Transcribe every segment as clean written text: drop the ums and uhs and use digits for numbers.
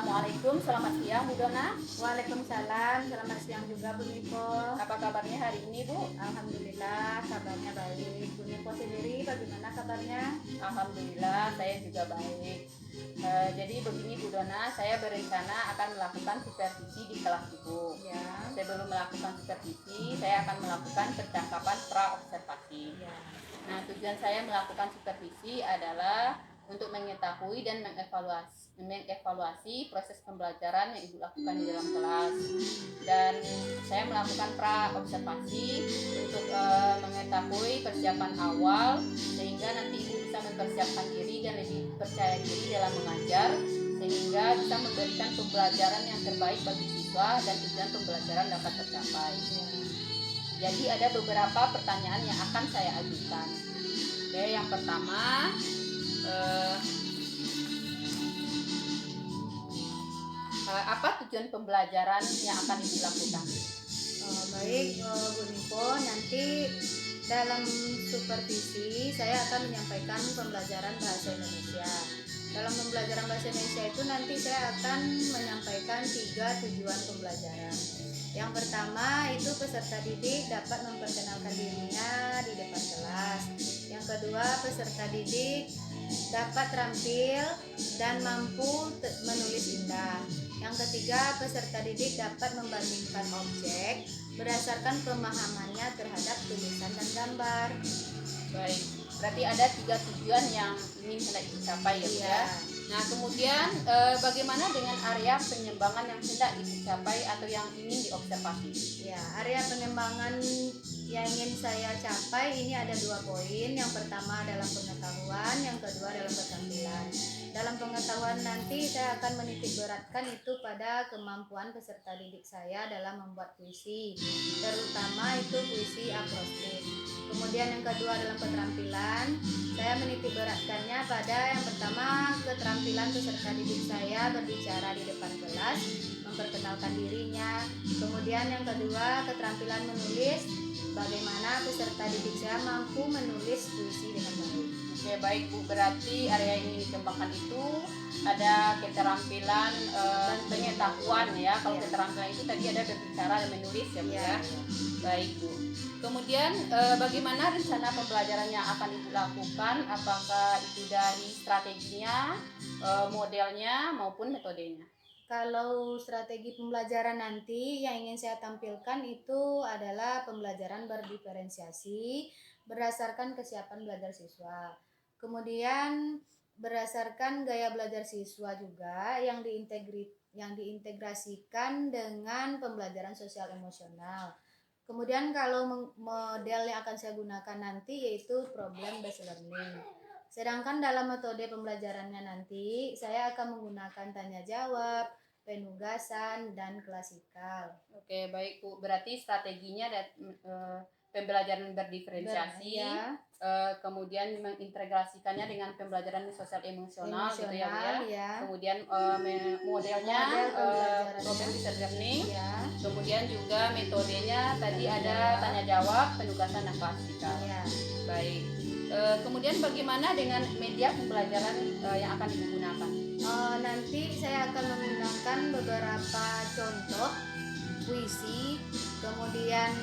Assalamualaikum, selamat siang Bu Dona. Waalaikumsalam, selamat siang juga Bu Nipo. Apa kabarnya hari ini Bu? Alhamdulillah kabarnya baik. Bu Nipo sendiri bagaimana kabarnya? Alhamdulillah saya juga baik. Jadi begini Bu Dona, saya berencana akan melakukan supervisi di kelas Ibu. Ya. Sebelum melakukan supervisi, saya akan melakukan percakapan pra-observasi. Ya. Nah, tujuan saya melakukan supervisi adalah untuk mengetahui dan mengevaluasi proses pembelajaran yang Ibu lakukan di dalam kelas. Dan saya melakukan pra-observasi untuk mengetahui persiapan awal sehingga nanti Ibu bisa mempersiapkan diri dan lebih percaya diri dalam mengajar sehingga bisa memberikan pembelajaran yang terbaik bagi siswa dan tujuan pembelajaran dapat tercapai. Jadi ada beberapa pertanyaan yang akan saya ajukan. Oke, yang pertama, apa tujuan pembelajaran yang akan Ibu lakukan? Baik Bu Nipo, nanti dalam supervisi saya akan menyampaikan pembelajaran bahasa Indonesia. Dalam pembelajaran bahasa Indonesia itu nanti saya akan menyampaikan 3 tujuan pembelajaran. Yang pertama itu peserta didik dapat memperkenalkan dirinya di depan kelas. Yang kedua, peserta didik dapat terampil dan mampu menulis indah. Yang ketiga, peserta didik dapat membandingkan objek berdasarkan pemahamannya terhadap tulisan dan gambar. Baik, berarti ada 3 tujuan yang ingin hendak dicapai ya Bu ya. Nah, kemudian bagaimana dengan area pengembangan yang hendak dicapai atau yang ingin diobservasi? Ya, area pengembangan yang ingin saya capai ini ada 2 poin. Yang pertama dalam pengetahuan, yang kedua dalam keterampilan. Dalam pengetahuan nanti saya akan menitik beratkan itu pada kemampuan peserta didik saya dalam membuat puisi, terutama itu puisi akrostik. Kemudian yang kedua dalam keterampilan, saya menitik beratkannya pada yang pertama keterampilan peserta didik saya berbicara di depan kelas, memperkenalkan dirinya. Kemudian yang kedua keterampilan menulis, bagaimana peserta didik saya mampu menulis puisi dengan baik. Oke, baik Bu, berarti area yang ingin dikembangkan itu ada keterampilan dan pengetahuan ya. Kalau keterampilan itu tadi ada berbicara dan menulis ya Bu ya. Baik Bu. Kemudian bagaimana rencana pembelajaran yang akan Ibu lakukan? Apakah itu dari strateginya, modelnya maupun metodenya? Kalau strategi pembelajaran nanti yang ingin saya tampilkan itu adalah pembelajaran berdiferensiasi berdasarkan kesiapan belajar siswa. Kemudian berdasarkan gaya belajar siswa juga yang diintegrasikan dengan pembelajaran sosial emosional. Kemudian kalau model yang akan saya gunakan nanti yaitu problem based learning. Sedangkan dalam metode pembelajarannya nanti saya akan menggunakan tanya jawab, penugasan, dan klasikal. Oke, baik Bu. Berarti strateginya pembelajaran berdiferensiasi, kemudian mengintegrasikannya dengan pembelajaran sosial emosional gitu ya Bu ya. Kemudian modelnya problem based learning, kemudian juga metodenya tadi ada tanya jawab, penugasan dan klasikal. Baik. Kemudian bagaimana dengan media pembelajaran yang akan digunakan? Nanti saya akan menggunakan beberapa contoh puisi, kemudian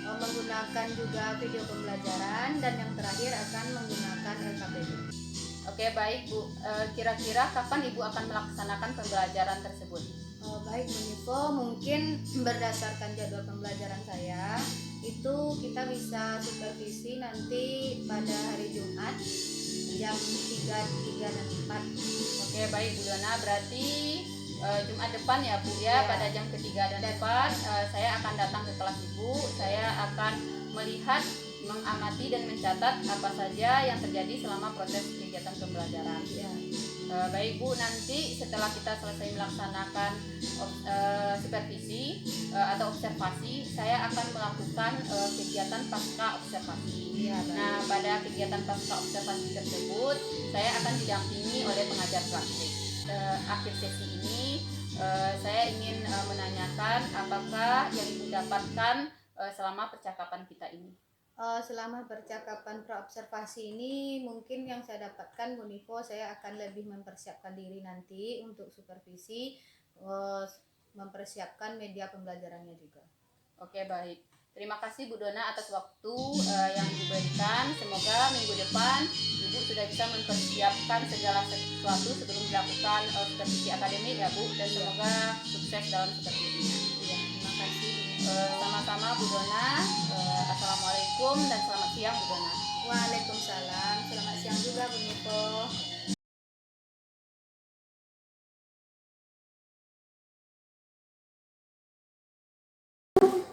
menggunakan juga video pembelajaran, dan yang terakhir akan menggunakan LKPD. Oke, baik Bu. Kira-kira kapan Ibu akan melaksanakan pembelajaran tersebut? Baik Bu Nipo, mungkin berdasarkan jadwal pembelajaran saya itu kita bisa supervisi nanti pada hari Jumat jam 3 dan 4. Oke, baik Bu Dona, berarti Jumat depan ya Bu ya, pada jam ketiga dan 4 saya akan datang ke kelas Ibu. Saya akan melihat, mengamati dan mencatat apa saja yang terjadi selama proses kegiatan pembelajaran. Baik Bu, nanti setelah kita selesai melaksanakan supervisi atau observasi, saya akan melakukan kegiatan pasca observasi. Nah, pada kegiatan pasca observasi tersebut, saya akan didampingi oleh pengajar praktik. Akhir sesi ini, saya ingin menanyakan apakah yang Ibu dapatkan selama percakapan kita ini. Selama percakapan praobservasi ini mungkin yang saya dapatkan Bu Nivo, saya akan lebih mempersiapkan diri nanti untuk supervisi, mempersiapkan media pembelajarannya juga. Oke, baik. Terima kasih Bu Dona atas waktu yang Ibu berikan. Semoga minggu depan Ibu sudah bisa mempersiapkan segala sesuatu sebelum dilakukan supervisi akademik ya Bu, dan semoga sukses dalam supervisinya. Iya, terima kasih. Sama-sama Bu Dona. Assalamualaikum dan selamat siang Bu Dona. Waalaikumsalam. Selamat siang juga Bu Nivo.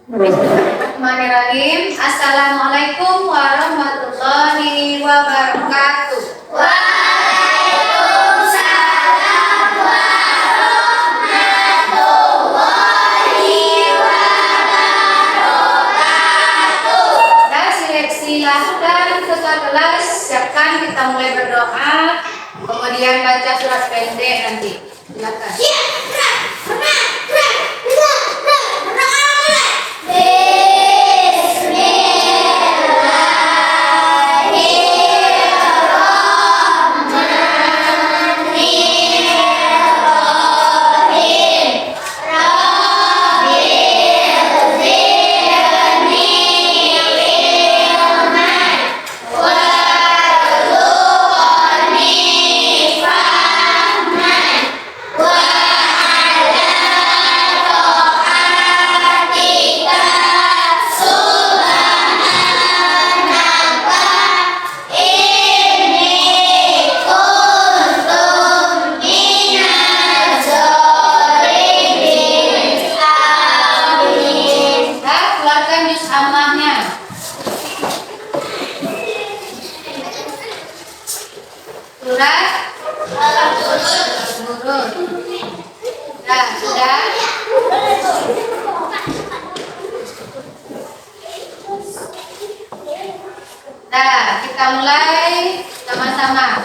Bismillahirrahmanirrahim. Assalamualaikum warahmatullahi wabarakatuh. Waalaikumsalam warahmatullahi wabarakatuh. Dan silahkan ketua kelas, siapkan, kita mulai berdoa, kemudian baca surat pendek nanti. Silakan. Nah, kita mulai sama-sama.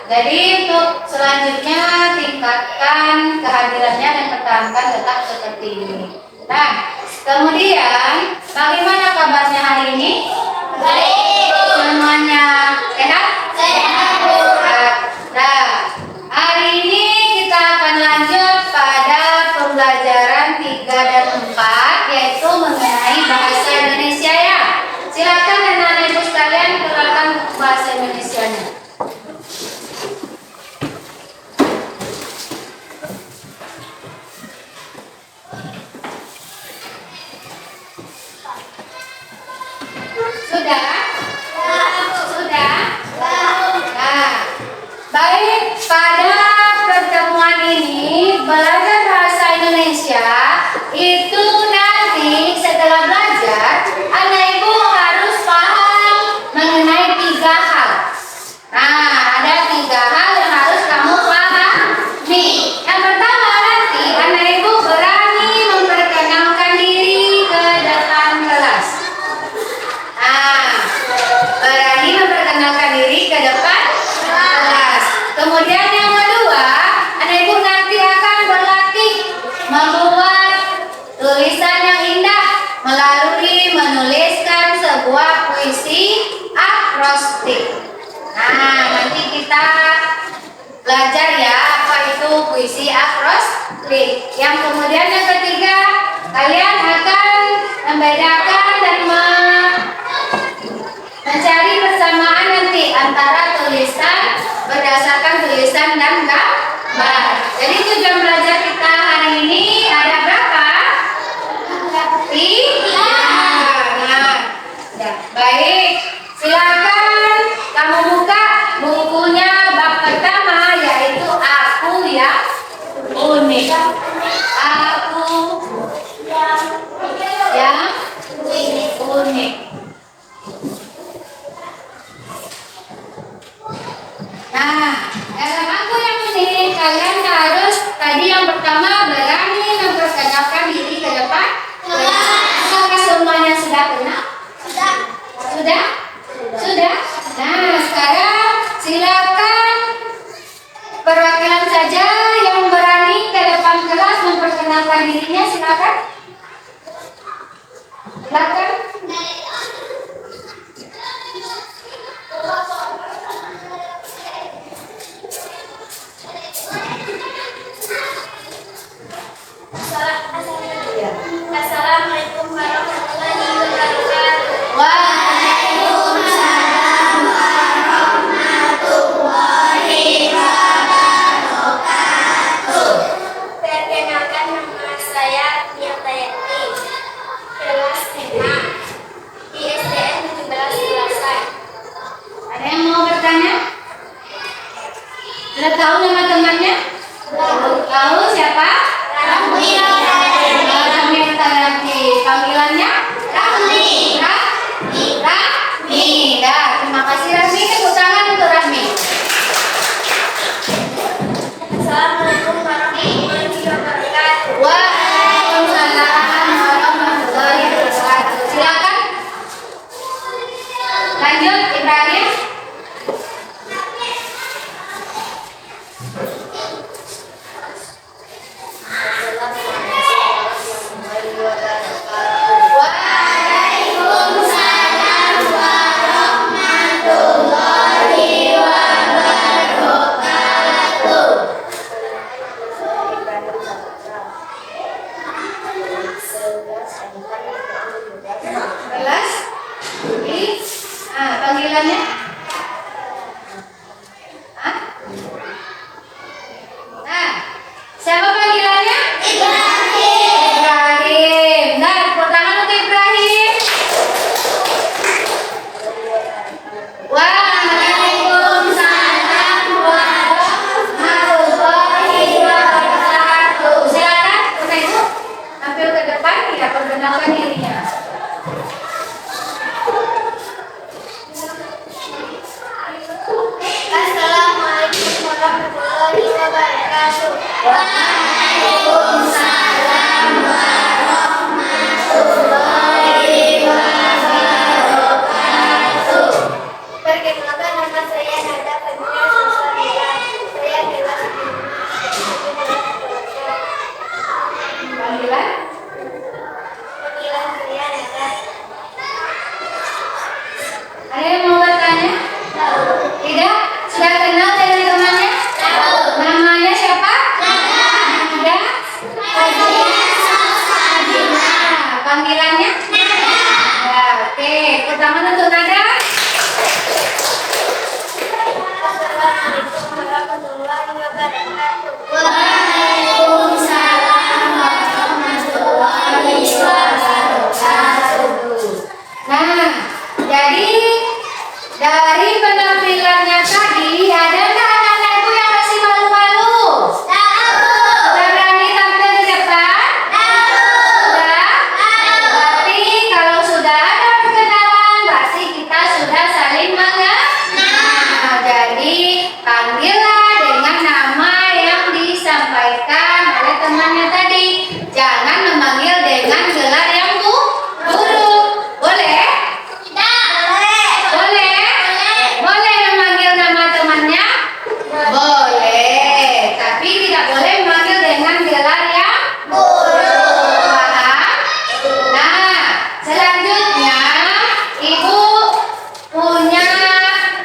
Jadi untuk selanjutnya tingkatkan kehadirannya dan pertahankan tetap seperti ini. Nah, kemudian bagaimana kabarnya hari ini? Baik. Semuanya sehat? Sehat. Nah, hari ini kita akan lanjut pada pembelajaran 3 dan 4, yaitu mengenai bahasa Indonesia ya. Silakan anak-anak ibu sekalian kenalkan bahasa Indonesianya. Sudah? Sudah? Nah, baik, pada pertemuan ini belajar bahasa Indonesia itu nanti setelah belajar anak ibu harus paham mengenai 3 hal. Nah, ada 3 hal yang harus kamu paham nih. Yang pertama, nanti anak ibu berani memperkenalkan diri ke depan kelas. Nah, berani memperkenalkan diri ke depan kelas. Kemudian yang kedua, anak ibu nanti akan berlatih membuat tulisan yang indah melalui menuliskan sebuah puisi akrostik. Nah, nanti kita belajar ya apa itu puisi akrostik. Yang kemudian yang ketiga, kalian akan membedakan dan mencari persamaan nanti antara tulisan berdasarkan tulisan dan gambar. Jadi tujuan belajar kita hari ini ada berapa? 3. Nah, ya, baik. Silakan kamu buka bukunya bab pertama, yaitu Aku Yang Unik. Aku Yang Unik. Nah, dalam Aku Yang Unik kalian harus tadi yang pertama berani memperkenalkan diri ke depan. Apakah semuanya sudah kenal? Sudah? Sudah? Nah, sekarang silakan perwakilan saja yang berani ke depan kelas memperkenalkan dirinya, silakan. Silakan. Assalamualaikum warahmatullahi wabarakatuh. Waalaikumsalam warahmatullahi wabarakatuh. Perkenalkan, nama saya Tirta Yati, kelas 5 di SDN 17 Belasan. Ada yang mau bertanya? Sudah tahu nama temannya? Tahu siapa? Rahmi Tarati. Panggilannya? Rahmi. Rahmi. Dah, terima kasih Rahmi. Tepuk tangan untuk Rahmi. Assalamualaikum warahmatullahi wabarakatuh. Waalaikumsalam warahmatullahi wabarakatuh. Silakan. Lanjut Ibrahim. Waalaikumsalam warahmatullahi wabarakatuh. Kelas? Panggilannya? Nah, siapa panggilannya? Ibrahim. Nah, tepuk tangan untuk Ibrahim. Waalaikumsalam warahmatullahi wabarakatuh. Silakan, Bapak Ibu, ambil ke depan ya, perkenalkan dirinya. Assalamualaikum warahmatullahi wabarakatuh. Waalaikumsalam warahmatullahi wabarakatuh. Perkenalkan, nama saya Nada Fadila Susanira warahmatullahi wabarakatuh. Waalaikumsalam warahmatullahi wabarakatuh. Nah, jadi dari penampilannya tadi ada nggak anak-anak ibu yang masih malu-malu? Udah berani tampil di depan? Sudah? Berarti kalau sudah ada perkenalan, berarti kita sudah saling mengenal. Nah, jadi panggillah dengan nama yang disampaikan oleh temannya tadi. Jangan memanggil dengan gelar yang buruk. Boleh? Boleh? Boleh memanggil nama temannya? Boleh. Tapi tidak boleh memanggil dengan gelar yang buruk. Paham? Nah, selanjutnya Ibu punya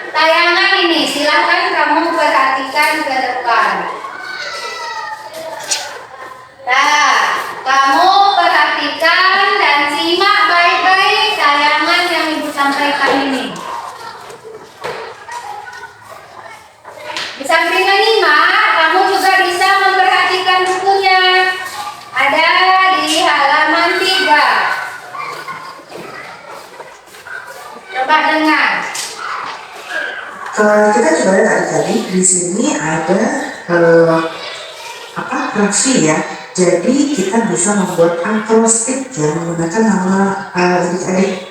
tayangan ini. Silahkan kamu perhatikan ke depan. Nah, kamu perhatikan dan simak baik-baik tayangan yang Ibu sampaikan ini. Di samping menyimak, kamu juga bisa memperhatikan bukunya. Ada di halaman 3. Coba dengar. Kita coba lihat adik-adik, di sini ada grafik ya. Jadi kita bisa membuat akrostik ya menggunakan nama adik-adik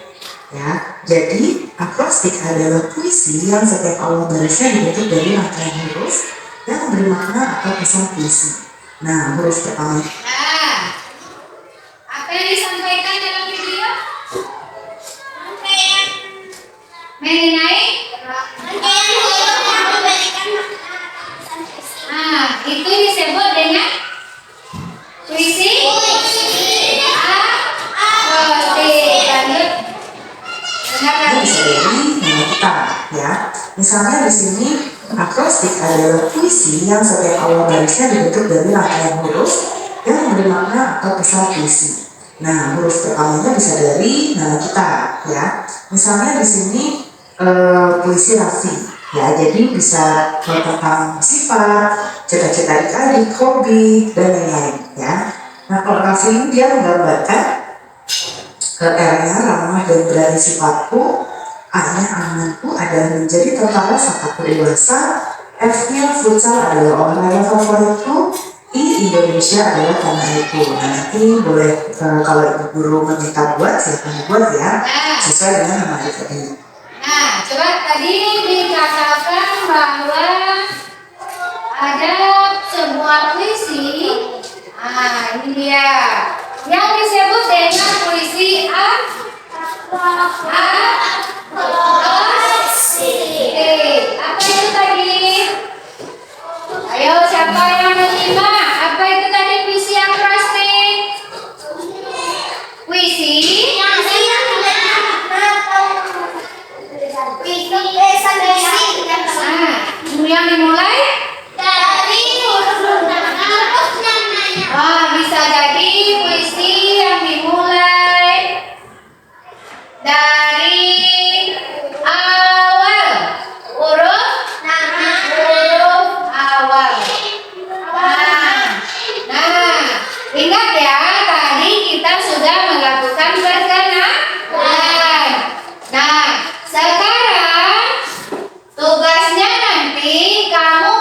ya. Jadi akrostik adalah puisi yang setiap awal barisnya dibentuk dari rangkaian huruf yang memberi makna atau pesan puisi. Nah, huruf pertama Nah, apa yang disampaikan dalam video? Mengenai? Nah, itu disebut dengan puisi? Akrostik. Lanjut. Dengar ini lagi. bisa dari nama kita ya. Misalnya di sini akrostik adalah puisi yang setiap awal barisnya dibentuk dari rangkaian huruf yang memberi makna atau pesan puisi. Nah, huruf pertamanya bisa dari nama kita ya. Misalnya di sini puisi Raffi ya. Jadi bisa tentang sifat, cita-cita adik-adik, hobi dan lain-lain ya. Nah, kalau Raffi ini dia menggambarkan R-nya ramah dan berani sifatku, A-nya amanku adalah menjadi tentara saat aku dewasa, F-nya futsal adalah olahraga favoritku, I Indonesia adalah tanah airku. Nah, nanti boleh kalau ibu guru meminta buat, silakan dibuat ya, sesuai dengan nama adik tadi. Nah, coba tadi dikatakan bahwa ada sebuah puisi. Ah, ini dia. Yang disebut dengan puisi akrostik. Apa itu tadi? Ayo, siapa yang menyimak? Apa itu tadi puisi akrostik? Puisi yang dimulai bisa jadi puisi yang dimulai dari awal huruf awal. Nah, ingat ya, tadi kita sudah melakukan perkenalan. Nah, sekarang tugasnya nanti kamu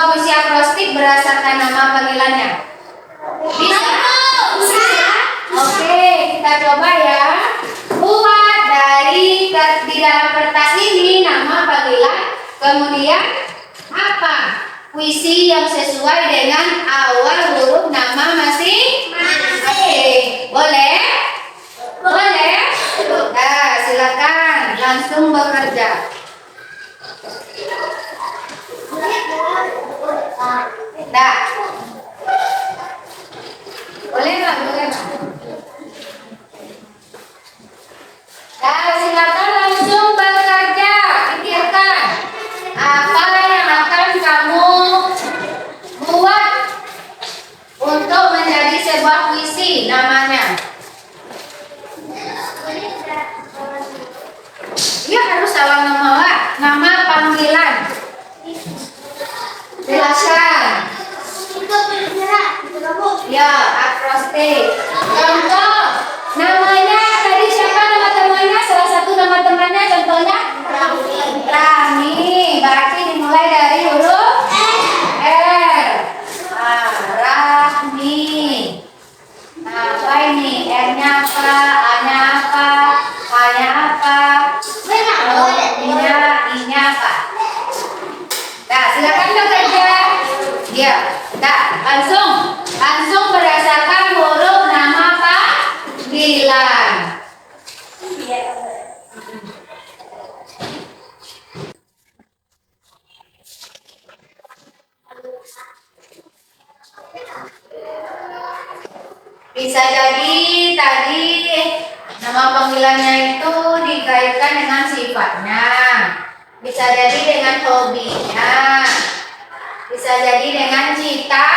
puisi akrostik berdasarkan nama panggilannya? Bisa? Oke, kita coba ya. Buat di dalam kertas ini nama panggilan, kemudian apa puisi yang sesuai dengan awal huruf nama masing-masing. Oke, boleh? Boleh? Nah, silakan langsung bekerja. Nah, boleh nggak? Boleh nggak? Nah, silakan langsung bekerja. Pikirkan apa yang akan kamu buat untuk menjadi sebuah puisi namanya. Dia harus awal nama panggilan. Jelaskan. Ya, akrostik. Contoh, namanya tadi siapa nama temannya? Salah satu nama temannya contohnya Rami. Berarti dimulai dari huruf R. Nah, Rami. Nah, apa ini? R-nya apa? A-nya apa? A-nya apa? I-nya apa? Nah, silakan bekerja. Ya, nah, langsung berdasarkan huruf nama panggilan. Bisa jadi tadi nama panggilannya itu dikaitkan dengan sifatnya. Bisa jadi dengan hobinya. Bisa jadi dengan citanya.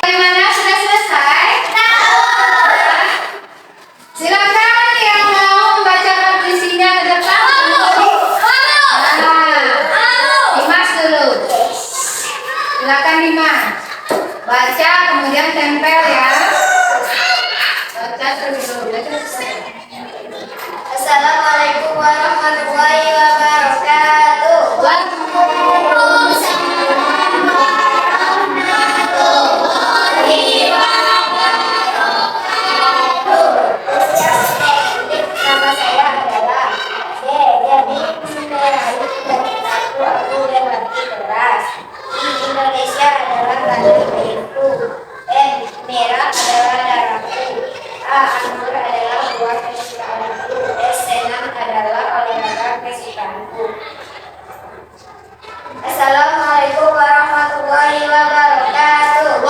Bagaimana? Sudah selesai? Silakan yang mau membacakan puisinya ke depan. Dimas dulu. Silakan Dimas. Baca kemudian tempel ya. Baca terlebih dahulu. Assalamualaikum warahmatullahi wabarakatuh. Waalaikumsalam warahmatullahi wabarakatuh. Nama saya adalah Jadi Bismillahirrahmanirrahim. Aku yang berarti keras. Indonesia adalah tanah airku. Merah adalah darahku. Anggur adalah buah kesukaanku. Senam adalah olahraga kesukaanku. Assalamualaikum warahmatullahi wabarakatuh.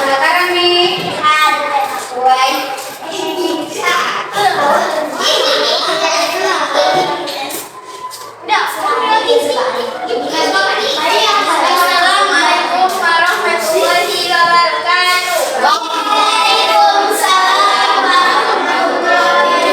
Silakan Rami. Assalamualaikum warahmatullahi wabarakatuh. Waalaikumsalam warahmatullahi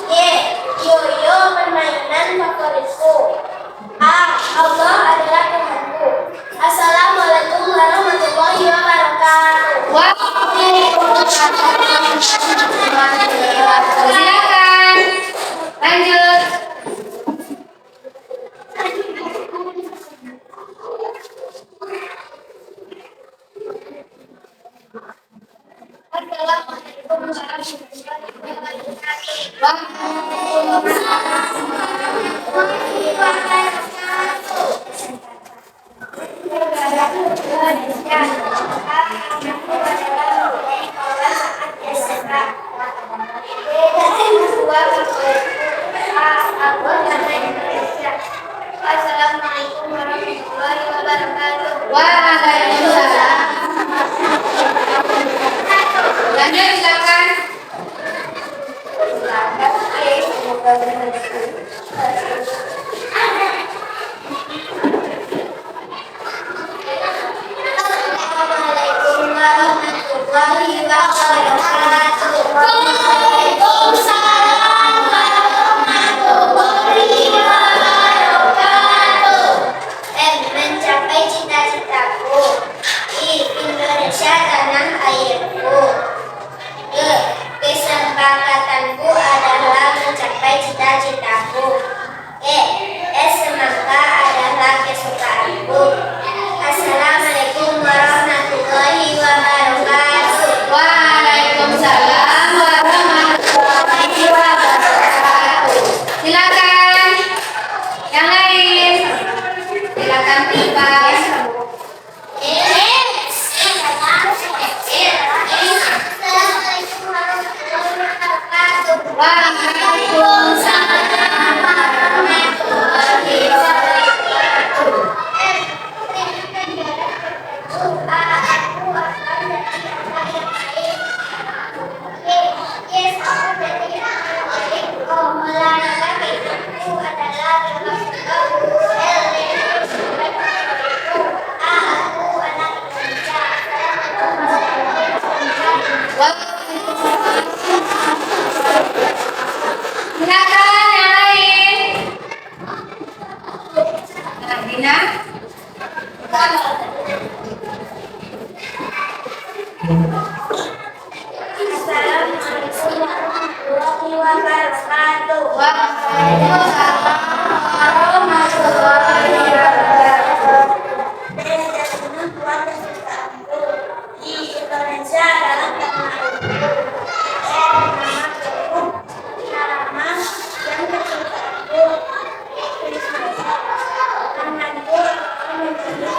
Y. Yoyo permainan favoritku. A. Allah adalah Tuhanku. Assalamualaikum warahmatullahi wabarakatuh. Silakan. Lanjut. Assalamualaikum warahmatullahi Assalamualaikum warahmatullahi wabarakatuh. Waalaikumsalam. Lanjut silakan. Assalamualaikum warahmatullahi wabarakatuh. Waalaikumsalam warahmatullahi wabarakatuh. M. Mencapai cita-citaku. I. Indonesia tanah airku. G. Kesepakatanku adalah mencapai cita-citaku. E. Semangka adalah kesukaanku. Assalamualaikum warahmatullahi wabarakatuh. Waalaikumsalam warahmatullahi wabarakatuh. Silakan. Yang lain. Silakan bebas. Assalamualaikum warahmatullahi wabarakatuh. Waalaikumsalam warahmatullahi wabarakatuh. Silakan yang lain. Dina. Assalamualaikum warahmatullahi wabarakatuh. Waalaikumsalam warahmatullahi wabarakatuh. Di Indonesia adalah tanah airku. Nama yang kesukaanku. Tanganku menjadi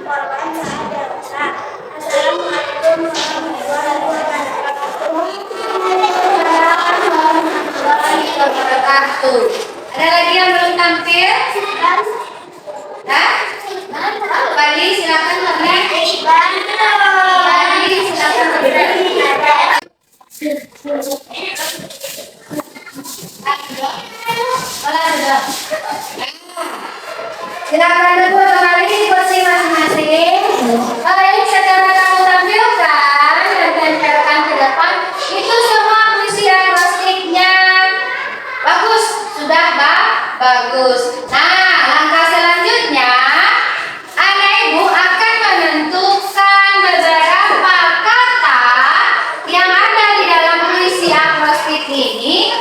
korban saat dosa. Assalamualaikum warahmatullahi wabarakatuh. Ada lagi yang belum tampil? Nah, Bali silakan Bali. Bali silakan Bali. Silakan dulu kembali di kursi masing-masing. Baik, setelah kamu tampilkan dan tempelkan ke depan, itu semua puisi akrostiknya. Bagus, sudah bagus. Nah, langkah selanjutnya, anak ibu akan menentukan beberapa kata yang ada di dalam puisi akrostik ini.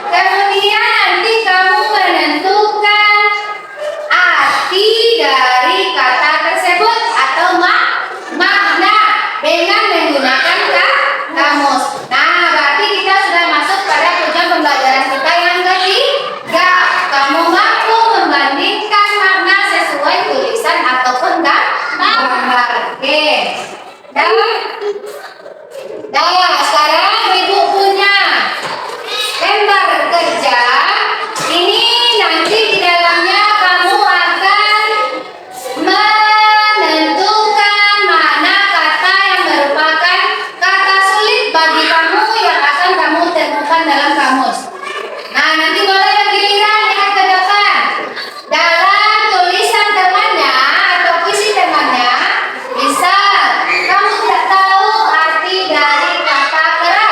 Kemudian nanti kamu menentukan arti dari kata tersebut atau makna dengan menggunakan kamus. Nah, berarti kita sudah masuk pada tujuan pembelajaran kita yang ketiga. Kamu mampu membandingkan makna sesuai tulisan ataupun gambar. Oke. Dan sekarang ibu punya lembar kerja. Ini nanti di dalamnya kamu akan menentukan mana kata yang merupakan kata sulit bagi kamu yang akan kamu temukan dalam kamus. Nah, nanti boleh bergiliran lihat ke depan. Dalam tulisan temannya atau puisi temannya, misal kamu tidak tahu arti dari kata keras.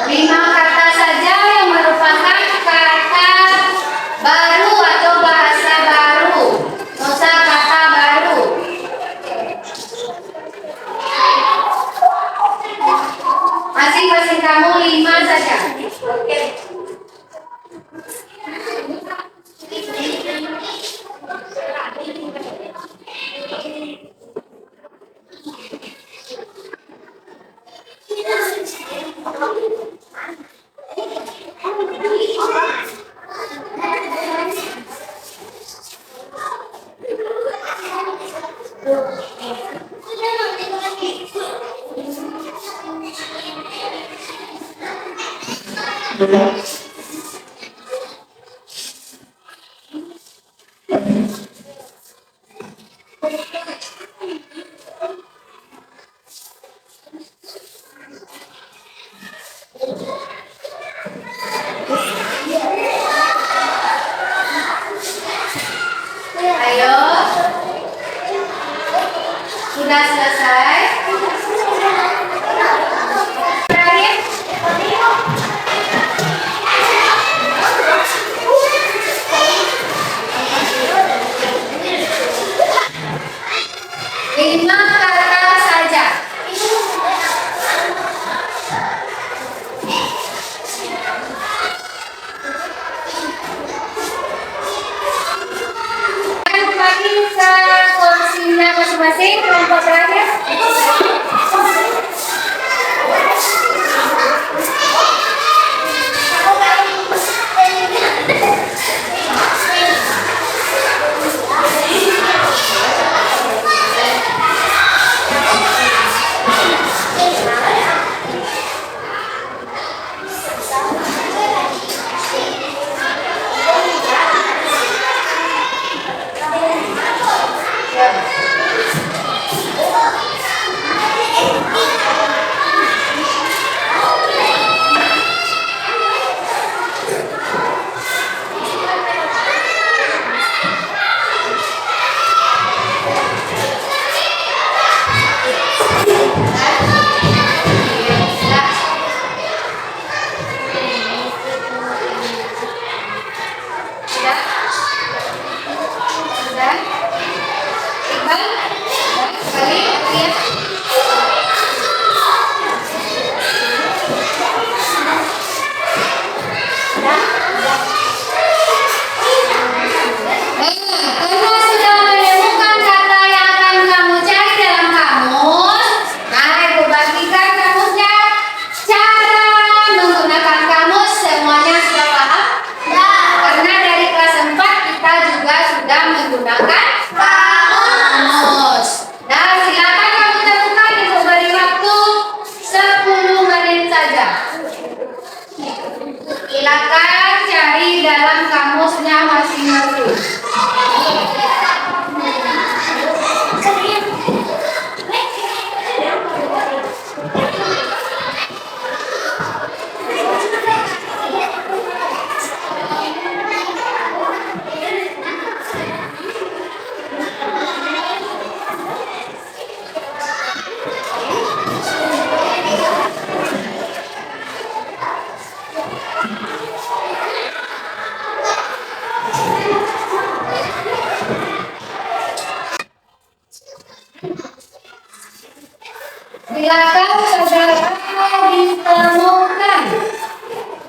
5 kata saja yang merupakan kata baru atau bahasa baru, kosakata baru. Masing-masing kamu 5 saja. Oke. Ayo. Sudah selesai? Terakhir. Lima kata saja. Kembali ke kursinya masing-masing, kelompok terakhir. Silakan cari dalam kamusnya masing-masing. Silakan saudara ditemukan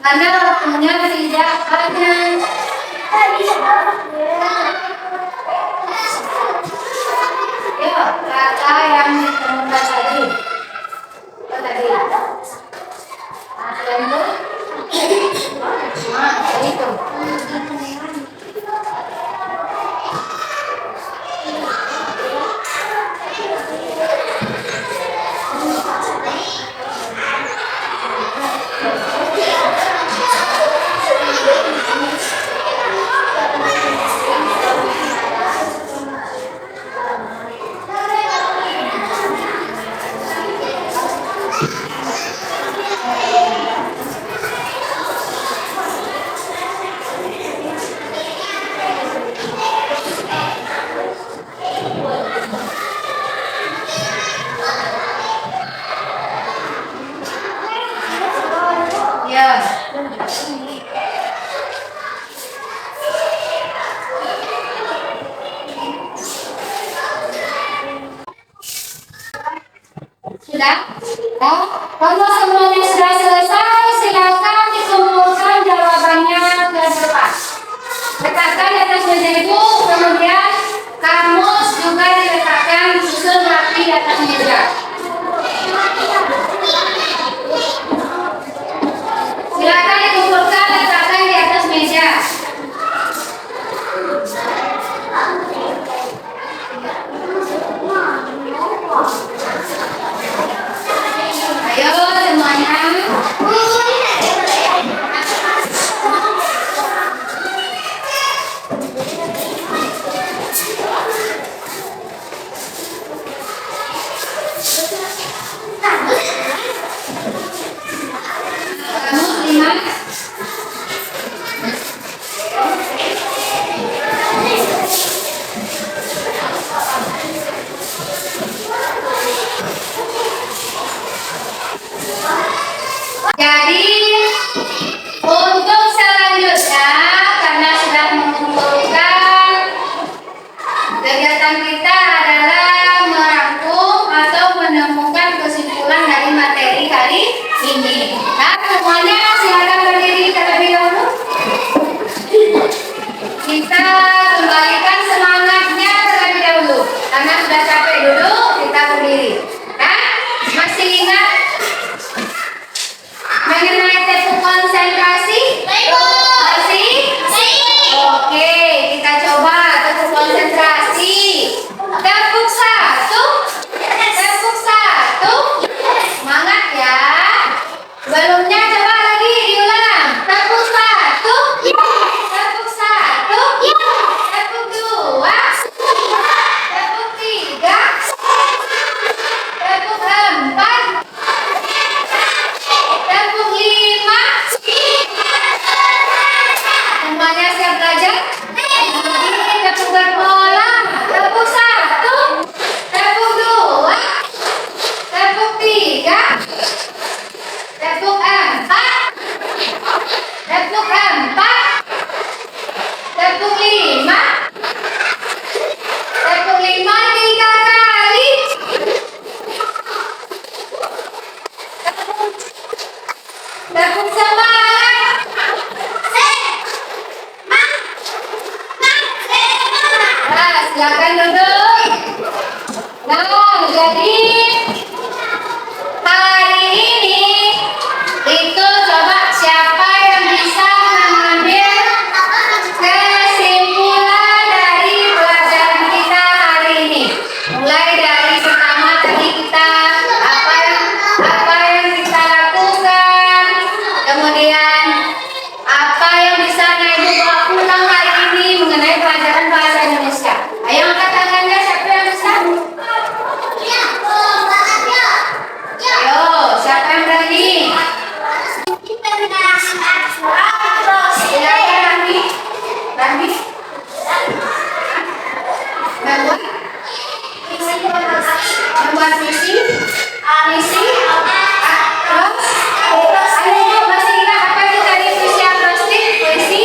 karena waktunya tidak banyak. Yuk, kata yang ditemukan tadi. Apa tadi? Yang itu? Itu. Sudah? Nah, kalau semuanya sudah selesai, silakan dikumpulkan jawabannya ke depan. Letakkan di atas meja ibu, kemudian kamus juga diletakkan susun rapi di atas meja. Silakan dikumpulkan, letakkan di atas meja. Ayo semuanya. Kamu lima. Jadi untuk selanjutnya karena sudah mengumpulkan, kegiatan kita adalah merangkum atau menemukan kesimpulan dari materi hari ini. Nah, semuanya silakan berdiri terlebih dahulu. Kita kembalikan semangatnya terlebih dahulu karena sudah capek duduk, kita berdiri. Nah, masih ingat mengenai tepuk konsentrasi? Masih? Oke, kita coba tepuk konsentrasi. Tepuk satu. Tepuk satu. Semangat ya. Sebelumnya coba lagi diulang. Tepuk satu. Tepuk satu. Tepuk dua. Tepuk tiga. Tepuk empat. Tepuk lima. Semuanya siap belajar? Ini tepuk berpola. Tepuk satu. Tepuk dua. Tepuk tiga. Tepuk empat. Tepuk empat. Tepuk lima. Tepuk lima 3 kali. Tepuk semangat. Nah, silakan duduk. Nah, jadi hari ini itu coba siapa yang bisa mengambil kesimpulan dari pelajaran kita hari ini. Mulai dari pertama tadi kita apa yang kita lakukan, kemudian apa yang bisa Ibu bawa pulang hari ini mengenai pelajaran bahasa Indonesia. Ayo angkat tangannya, siapa yang bisa? Ayo, siapa yang berani? Silakan Rani. Rani. Membuat visi. Terus, ayo masih ingat apa itu tadi visi akrostik? Puisi.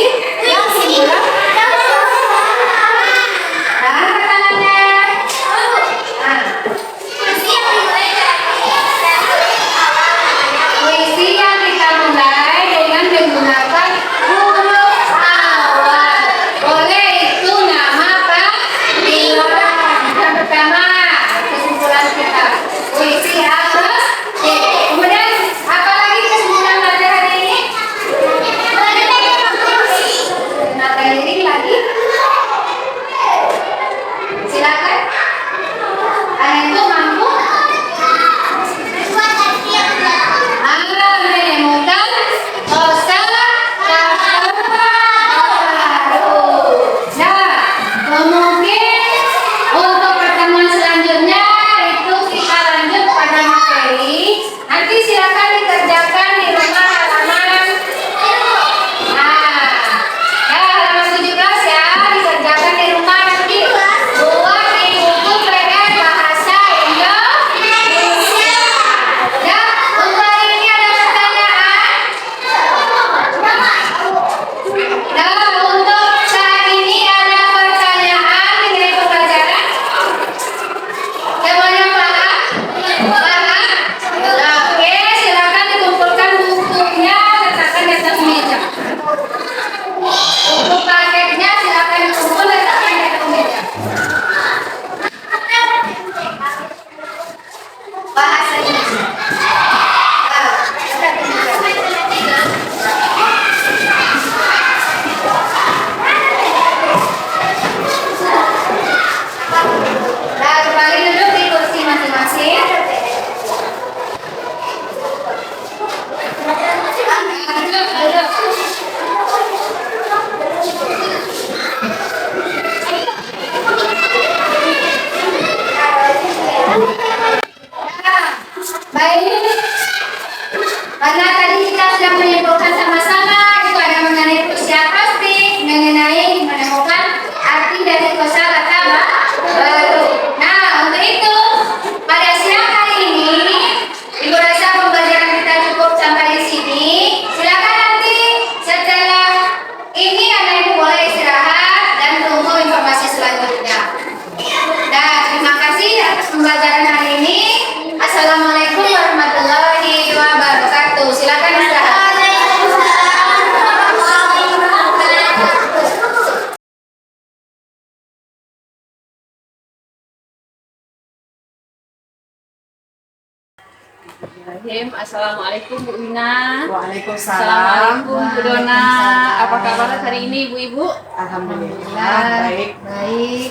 Bismillahirrahmanirrahim. Assalamualaikum Bu Ina. Waalaikumsalam. Assalamualaikum Bu Dona. Waalaikumsalam. Apa kabar hari ini Ibu-Ibu? Alhamdulillah baik. Baik.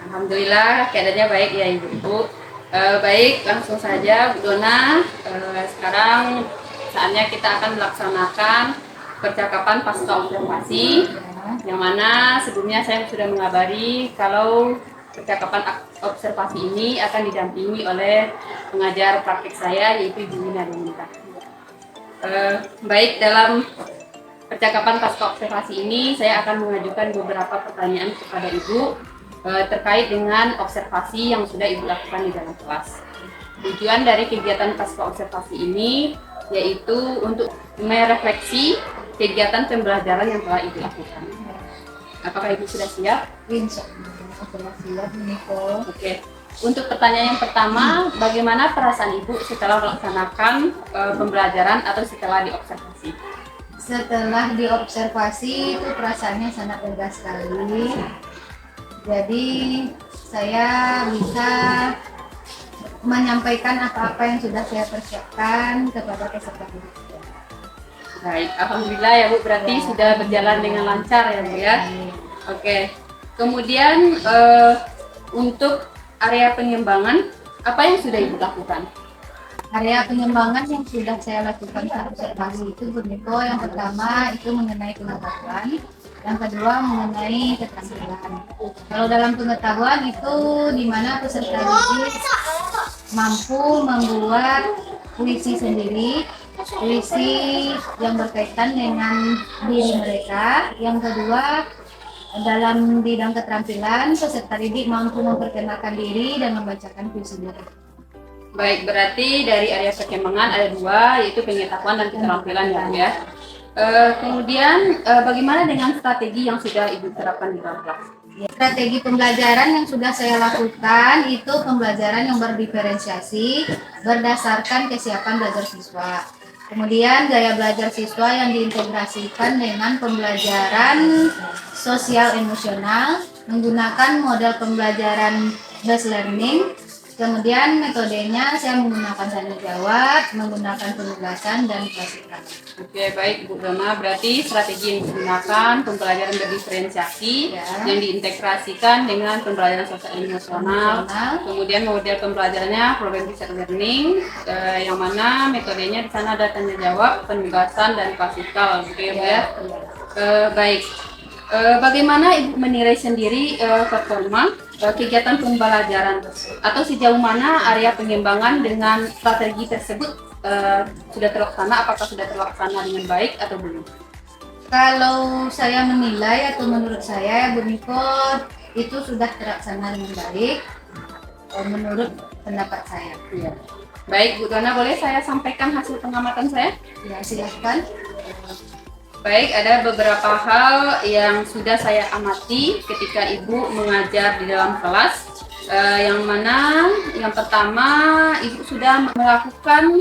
Alhamdulillah keadaannya baik ya Ibu-Ibu. Baik, langsung saja Bu Dona. Sekarang saatnya kita akan melaksanakan percakapan pasca observasi, yang mana sebelumnya saya sudah mengabari kalau percakapan observasi ini akan didampingi oleh pengajar praktik saya yaitu Ibu Ina Deminta. Baik, dalam percakapan pasca observasi ini saya akan mengajukan beberapa pertanyaan kepada Ibu terkait dengan observasi yang sudah Ibu lakukan di dalam kelas. Tujuan dari kegiatan pasca observasi ini yaitu untuk merefleksi kegiatan pembelajaran yang telah Ibu lakukan. Apakah Ibu sudah siap? Insya Allah siap Niko. Oke. Untuk pertanyaan yang pertama, bagaimana perasaan Ibu setelah melaksanakan pembelajaran atau setelah diobservasi? Setelah diobservasi itu perasaannya sangat lega sekali. Jadi saya bisa menyampaikan apa-apa yang sudah saya persiapkan kepada peserta didik. Baik, alhamdulillah ya Bu, berarti sudah berjalan dengan lancar ya Bu ya. Oke. Kemudian untuk area pengembangan, apa yang sudah Ibu lakukan? Area pengembangan yang sudah saya lakukan saat observasi itu Niko, yang pertama itu mengenai pengetahuan, yang kedua mengenai keterampilan. Kalau dalam pengetahuan itu di mana peserta didik mampu membuat puisi sendiri, puisi yang berkaitan dengan diri mereka. Yang kedua, dalam bidang keterampilan, peserta didik mampu memperkenalkan diri dan membacakan puisi mereka. Baik, berarti dari area perkembangan ada dua, yaitu pengetahuan dan keterampilan ya Bu ya. Kemudian bagaimana dengan strategi yang sudah Ibu terapkan di dalam kelas? Strategi pembelajaran yang sudah saya lakukan itu pembelajaran yang berdiferensiasi berdasarkan kesiapan belajar siswa. Kemudian gaya belajar siswa yang diintegrasikan dengan pembelajaran sosial emosional menggunakan model pembelajaran based learning. Kemudian metodenya saya menggunakan tanya jawab, menggunakan penugasan dan klasifikasi. Oke, baik Bu Dona, berarti strategi yang digunakan pembelajaran berdiferensiasi Ya. yang diintegrasikan dengan pembelajaran sosial emosional. Kemudian model pembelajarannya program based learning, yang mana metodenya di sana ada tanya jawab, penugasan dan klasikal, gitu ya Bu ya. Baik. Bagaimana Ibu menilai sendiri performa kegiatan pembelajaran atau sejauh mana area pengembangan dengan strategi tersebut sudah terlaksana? Apakah sudah terlaksana dengan baik atau belum? Kalau saya menilai atau menurut saya Bu Niko itu sudah terlaksana dengan baik menurut pendapat saya. Iya. Baik Bu Dona, boleh saya sampaikan hasil pengamatan saya? Ya, silahkan. Baik, ada beberapa hal yang sudah saya amati ketika Ibu mengajar di dalam kelas. Yang mana yang pertama Ibu sudah melakukan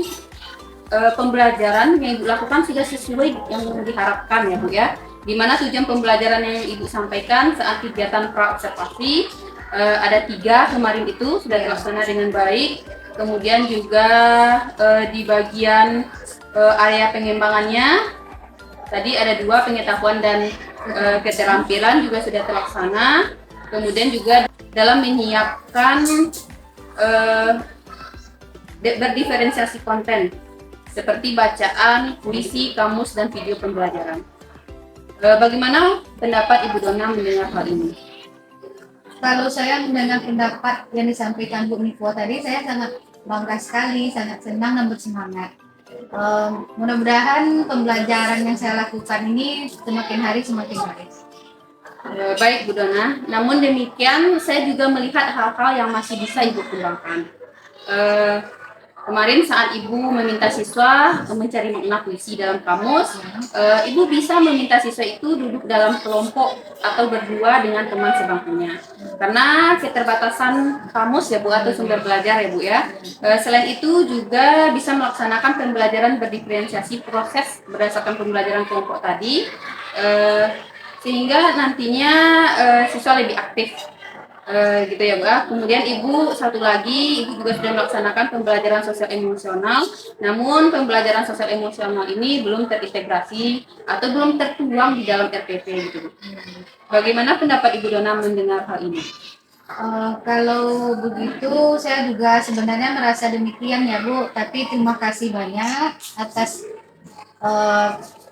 pembelajaran yang Ibu lakukan sudah sesuai yang diharapkan ya Bu ya. Dimana tujuan pembelajaran yang Ibu sampaikan saat kegiatan pra-observasi ada 3 kemarin itu sudah terlaksana dengan baik. Kemudian juga di bagian area pengembangannya tadi ada 2, pengetahuan dan keterampilan juga sudah terlaksana. Kemudian juga dalam menyiapkan berdiferensiasi konten seperti bacaan, puisi, kamus, dan video pembelajaran. Bagaimana pendapat Ibu Dona mendengar hal ini? Kalau saya mendengar pendapat yang disampaikan Bu Niko tadi, saya sangat bangga sekali, sangat senang dan bersemangat. Mudah-mudahan pembelajaran yang saya lakukan ini semakin hari semakin baik. Baik Bu Dona, namun demikian saya juga melihat hal-hal yang masih bisa Ibu kembangkan. Kemarin saat Ibu meminta siswa mencari makna puisi dalam kamus, Ibu bisa meminta siswa itu duduk dalam kelompok atau berdua dengan teman sebangkunya. Karena keterbatasan kamus ya Bu atau sumber belajar ya Bu ya. Selain itu juga bisa melaksanakan pembelajaran berdiferensiasi proses berdasarkan pembelajaran kelompok tadi, sehingga nantinya siswa lebih aktif Gitu ya Bu. Kemudian Ibu satu lagi, Ibu juga sudah melaksanakan pembelajaran sosial emosional. Namun pembelajaran sosial emosional ini belum terintegrasi atau belum tertuang di dalam RPP gitu Bu. Bagaimana pendapat Ibu Dona mendengar hal ini? Kalau begitu saya juga sebenarnya merasa demikian ya Bu, tapi terima kasih banyak atas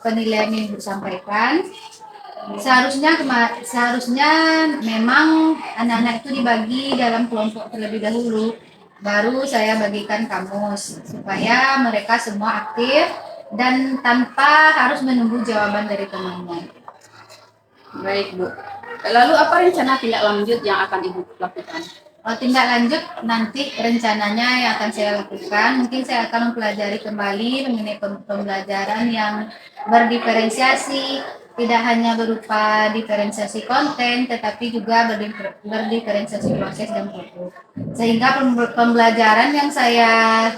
penilaian yang Ibu sampaikan. Seharusnya memang anak-anak itu dibagi dalam kelompok terlebih dahulu, baru saya bagikan kamus supaya mereka semua aktif dan tanpa harus menunggu jawaban dari temannya. Baik Bu. Lalu apa rencana tindak lanjut yang akan Ibu lakukan? Tindak lanjut nanti rencananya yang akan saya lakukan, mungkin saya akan mempelajari kembali mengenai pembelajaran yang berdiferensiasi, tidak hanya berupa diferensiasi konten, tetapi juga berdiferensiasi proses dan produk. Sehingga pembelajaran yang saya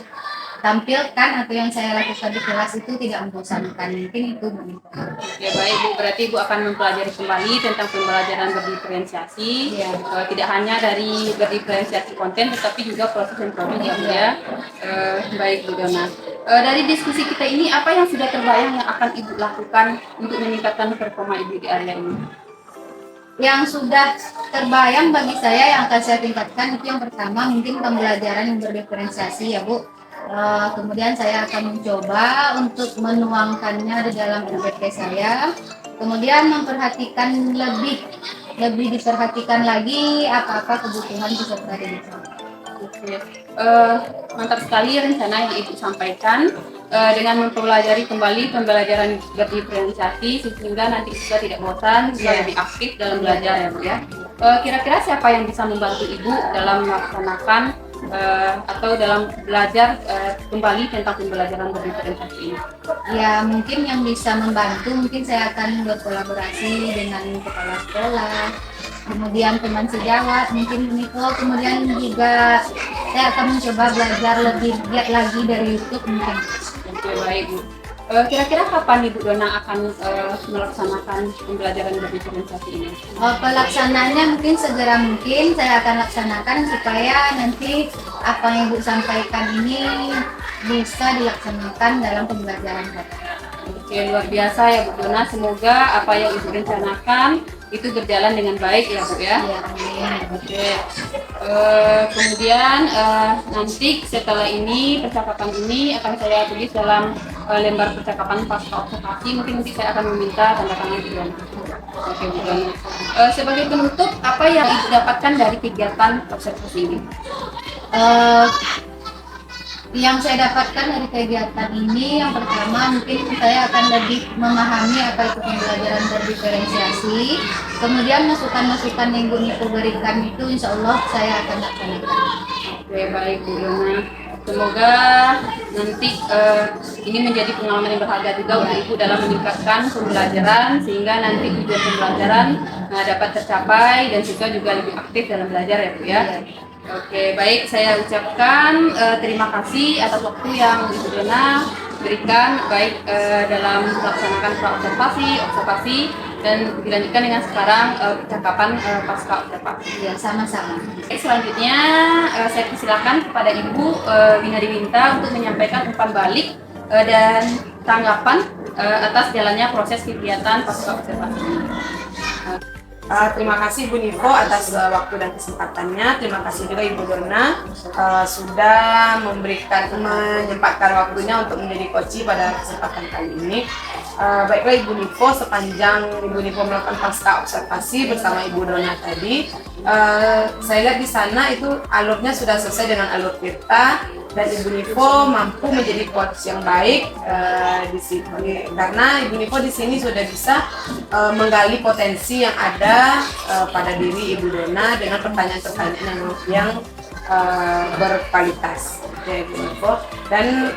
tampilkan atau yang saya lakukan di kelas itu tidak membosankan, mungkin itu. Ya baik Bu, berarti Ibu akan mempelajari kembali tentang pembelajaran berdiferensiasi, Ya. Tidak hanya dari berdiferensiasi konten, tetapi juga proses dan produk ya Bu ya. Baik Bu Dona. Dari diskusi kita ini, apa yang sudah terbayang yang akan Ibu lakukan untuk meningkatkan performa Ibu di area ini? Yang sudah terbayang bagi saya yang akan saya tingkatkan itu yang pertama mungkin pembelajaran yang berdiferensiasi ya Bu. Kemudian saya akan mencoba untuk menuangkannya di dalam RPP saya. Kemudian memperhatikan lebih diperhatikan lagi apa-apa kebutuhan peserta didik. Oke. Mantap sekali rencana yang Ibu sampaikan. Dengan mempelajari kembali pembelajaran berdiferensiasi sehingga nanti siswa tidak bosan, bisa lebih aktif dalam belajar ya Bu ya. Kira-kira siapa yang bisa membantu Ibu dalam melaksanakan atau dalam belajar kembali tentang pembelajaran berdiferensiasi ini? Ya mungkin yang bisa membantu, mungkin saya akan berkolaborasi dengan kepala sekolah, kemudian teman sejawat, mungkin Niko, kemudian juga saya akan mencoba belajar lebih giat lagi dari YouTube mungkin. Oke baik Bu. Kira-kira kapan Ibu Dona akan melaksanakan pembelajaran berdiferensiasi ini? Pelaksanaannya mungkin segera mungkin saya akan laksanakan supaya nanti apa yang Ibu sampaikan ini bisa dilaksanakan dalam pembelajaran kita. Oke, luar biasa ya Bu Dona. Semoga apa yang Ibu rencanakan itu berjalan dengan baik ya Bu ya. Ya, amin. Oke. Kemudian nanti setelah ini percakapan ini akan saya tulis dalam lembar percakapan pasca observasi. Mungkin nanti saya akan meminta tanda tangan Bu Dona. Oke Bu Dona. Sebagai penutup, apa yang Ibu dapatkan dari kegiatan observasi ini? Yang saya dapatkan dari kegiatan ini, yang pertama mungkin saya akan lebih memahami apa itu pembelajaran berdiferensiasi. Kemudian masukan-masukan yang Bu Niko berikan itu insya Allah saya akan laksanakan. Oke baik Bu Dona. Semoga nanti ini menjadi pengalaman yang berharga juga untuk Ibu dalam meningkatkan pembelajaran sehingga nanti tujuan pembelajaran dapat tercapai dan siswa juga lebih aktif dalam belajar ya Bu ya. Oke, baik, saya ucapkan terima kasih atas waktu yang Ibu Dona berikan baik dalam melaksanakan observasi dan dilanjutkan dengan sekarang percakapan pasca observasi. Ya, sama-sama. Selanjutnya saya persilakan kepada Ibu Wina Diwinta untuk menyampaikan umpan balik dan tanggapan atas jalannya proses kegiatan pasca observasi. Terima kasih Bu Niko atas waktu dan kesempatannya. Terima kasih juga Ibu Dona sudah menyempatkan waktunya untuk menjadi coach pada kesempatan kali ini. Baiklah Ibu Niko, sepanjang Ibu Niko melakukan pasca observasi bersama Ibu Dona tadi, saya lihat di sana itu alurnya sudah selesai dengan alur Tirta dan Ibu Niko mampu menjadi coach yang baik di sini karena Ibu Niko di sini sudah bisa menggali potensi yang ada pada diri Ibu Dona dengan pertanyaan-pertanyaan yang berkualitas. Oke, Ibu Niko. Dan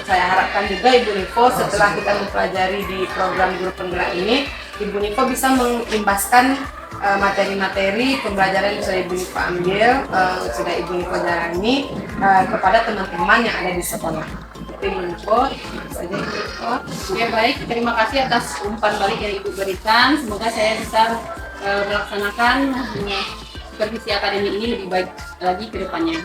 saya harapkan juga Ibu Niko setelah kita mempelajari di program guru penggerak ini, Ibu Niko bisa mengimbaskan materi-materi pembelajaran yang sudah Ibu Niko ambil, sudah Ibu Niko jalani kepada teman-teman yang ada di sekolah. Ibu Niko, saja Ibu Niko. Oke baik, terima kasih atas umpan balik yang Ibu berikan. Semoga saya bisa melaksanakan supervisi akademik ini lebih baik lagi ke depannya.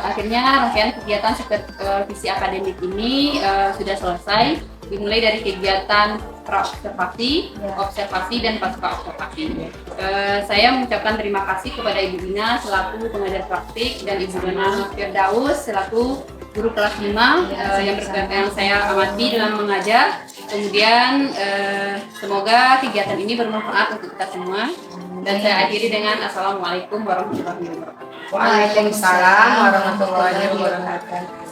Akhirnya rangkaian kegiatan supervisi akademik ini sudah selesai, dimulai dari kegiatan pra-observasi, observasi, dan pasca observasi. Saya mengucapkan terima kasih kepada Ibu Dina selaku pengajar praktik dan Ibu Dona Firdaus selaku guru kelas 5 yang saya amati dalam mengajar. Kemudian semoga kegiatan ini bermanfaat untuk kita semua. Dan saya akhiri dengan Assalamualaikum warahmatullahi wabarakatuh. Waalaikumsalam warahmatullahi wabarakatuh.